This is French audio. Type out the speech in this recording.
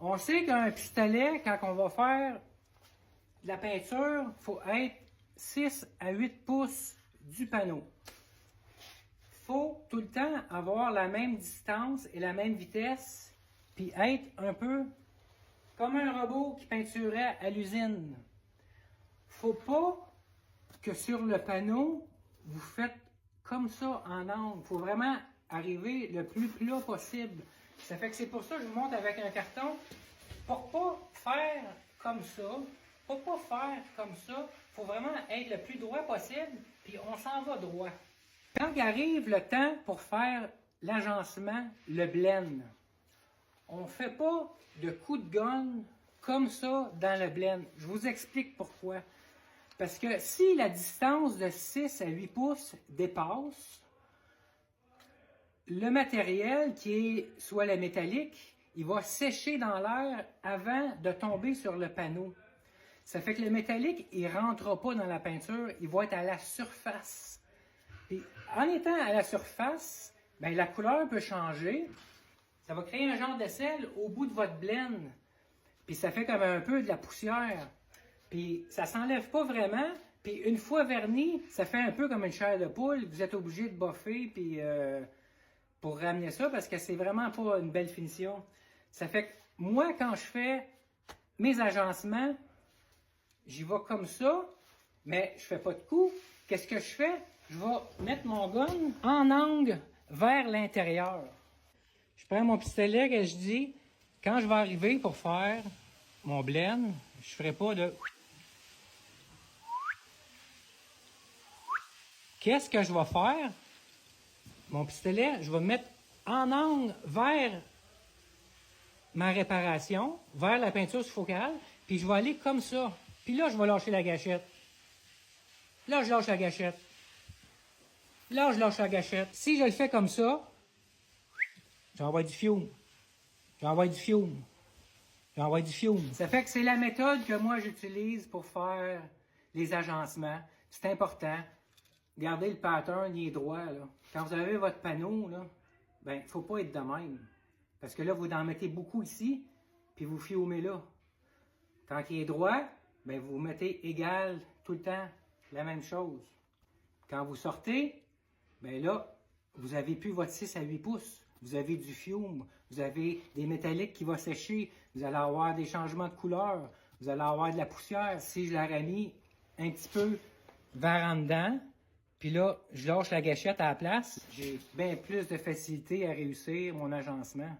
On sait qu'un pistolet, quand on va faire de la peinture, il faut être 6 à 8 pouces du panneau. Il faut tout le temps avoir la même distance et la même vitesse, puis être un peu comme un robot qui peinturait à l'usine. Faut pas que sur le panneau, vous faites comme ça en angle. Il faut vraiment arriver le plus plat possible. Ça fait que c'est pour ça que je vous montre avec un carton. Pour pas faire comme ça, il faut vraiment être le plus droit possible, puis on s'en va droit. Quand arrive le temps pour faire l'agencement, le blend, on ne fait pas de coup de gun comme ça dans le blend. Je vous explique pourquoi. Parce que si la distance de 6 à 8 pouces dépasse, le matériel qui est soit le métallique, il va sécher dans l'air avant de tomber sur le panneau. Ça fait que le métallique, il ne rentrera pas dans la peinture, il va être à la surface. Puis, en étant à la surface, ben, la couleur peut changer. Ça va créer un genre de sel au bout de votre blend. Puis ça fait comme un peu de la poussière. Puis ça s'enlève pas vraiment. Puis une fois verni, ça fait un peu comme une chair de poule. Vous êtes obligé de boffer puis, pour ramener ça parce que c'est vraiment pas une belle finition. Ça fait que moi, quand je fais mes agencements, j'y vais comme ça, mais je fais pas de coup. Qu'est-ce que je fais? Je vais mettre mon gun en angle vers l'intérieur. Je prends mon pistolet et je dis, quand je vais arriver pour faire mon blend, je ferai pas de... Qu'est-ce que je vais faire? Mon pistolet, je vais le mettre en angle vers ma réparation, vers la peinture focale, puis je vais aller comme ça. Puis là, je vais lâcher la gâchette. Là, je lâche la gâchette. Là, je lâche la gâchette. Si je le fais comme ça, j'envoie du fiume. J'envoie du fiume. J'envoie du fiume. Ça fait que c'est la méthode que moi j'utilise pour faire les agencements. C'est important. Gardez le pattern, il est droit, là. Quand vous avez votre panneau, là, ben, il ne faut pas être de même. Parce que là, vous en mettez beaucoup ici, puis vous fiumez là. Quand il est droit, ben, vous mettez égal tout le temps la même chose. Quand vous sortez, ben là, vous n'avez plus votre 6 à 8 pouces. Vous avez du fiume, vous avez des métalliques qui vont sécher, vous allez avoir des changements de couleur, vous allez avoir de la poussière. Si je l'aurais mis un petit peu vers en dedans, puis là, je lâche la gâchette à la place, j'ai bien plus de facilité à réussir mon agencement.